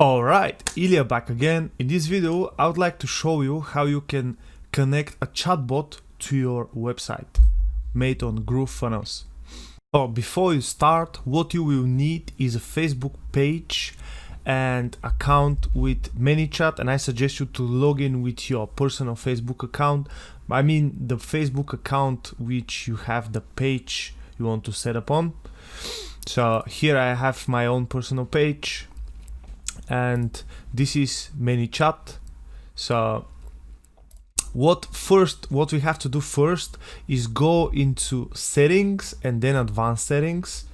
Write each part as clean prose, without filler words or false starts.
Alright, Ilya back again. In this video, I would like to show you how you can connect a chatbot to your website made on Groovepages. So before you start, what you will need is a Facebook page and account with Manychat, and I suggest you to log in with your personal Facebook account. I mean the Facebook account which you have the page you want to set up on. So here I have my own personal page, and this is Manychat. So what we have to do first is go into settings and then advanced settings,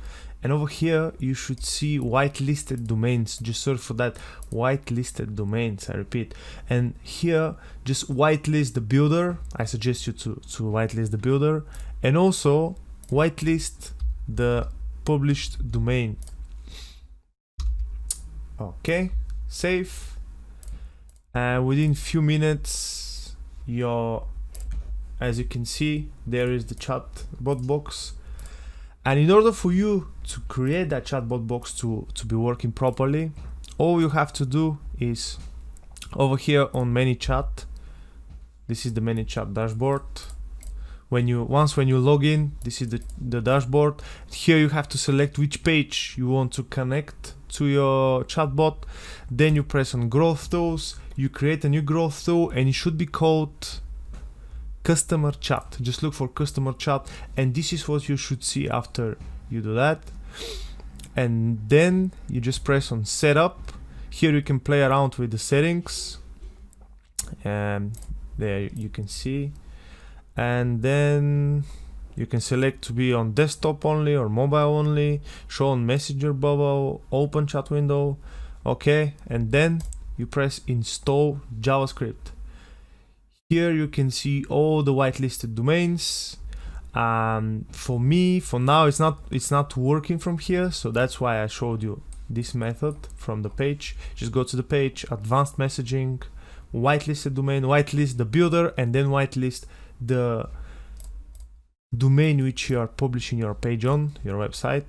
and over here you should see whitelisted domains. Just search for that, whitelisted domains, I repeat. And here just whitelist the builder. I suggest you to whitelist the builder, and also whitelist the published domain. Okay, save, and within few minutes as you can see, there is the chatbot box. And in order for you to create that chatbot box to be working properly, all you have to do is over here on Manychat. This is the Manychat dashboard. When you log in, this is the dashboard. Here you have to select which page you want to connect to your chatbot. Then you press on growth tools, you create a new growth tool, and it should be called customer chat. Just look for customer chat, and this is what you should see after you do that. And then you just press on setup. Here you can play around with the settings, and there you can see. And then you can select to be on desktop only or mobile only, show on messenger bubble, open chat window. Okay, and then you press install JavaScript. Here you can see all the whitelisted domains. For me, for now, it's not working from here, so that's why I showed you this method from the page. Just go to the page, advanced messaging, whitelisted domain, whitelist the builder, and then whitelist the domain which you are publishing your page on, your website.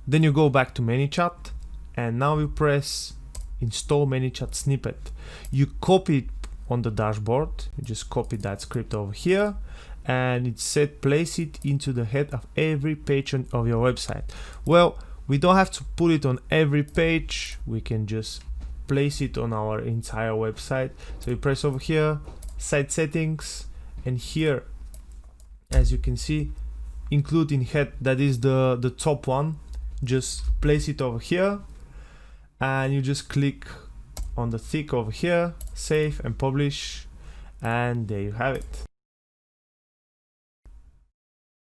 Then you go back to Manychat, and now you press install Manychat snippet. You copy it on the dashboard. You just copy that script over here, and it said place it into the head of every page of your website. Well, we don't have to put it on every page. We can just place it on our entire website. So you press over here, site settings, and here, as you can see, include in head, that is the top one. Just place it over here, and you just click on the tick over here, save and publish, and there you have it.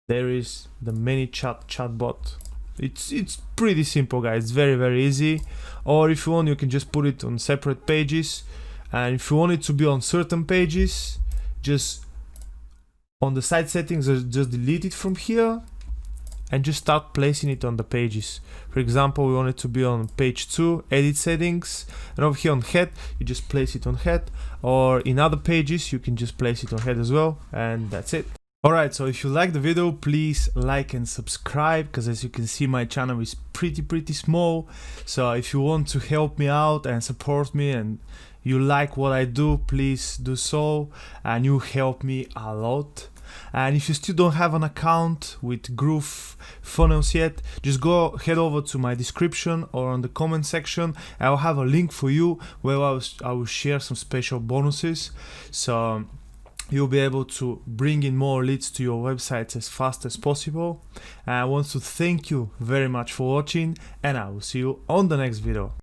There is the Manychat chatbot. It's pretty simple, guys. It's very easy. Or if you want, you can just put it on separate pages, and if you want it to be on certain pages, just on the site settings, just delete it from here and just start placing it on the pages. For example, we want it to be on page 2, edit settings, and over here on head, you just place it on head, or in other pages you can just place it on head as well, and that's it. Alright, so if you like the video, please like and subscribe, because as you can see, my channel is pretty small. So if you want to help me out and support me, and you like what I do, please do so, and you help me a lot. And if you still don't have an account with Groovepages yet, just head over to my description or on the comment section. I'll have a link for you where I will share some special bonuses, so you'll be able to bring in more leads to your websites as fast as possible. And I want to thank you very much for watching, and I will see you on the next video.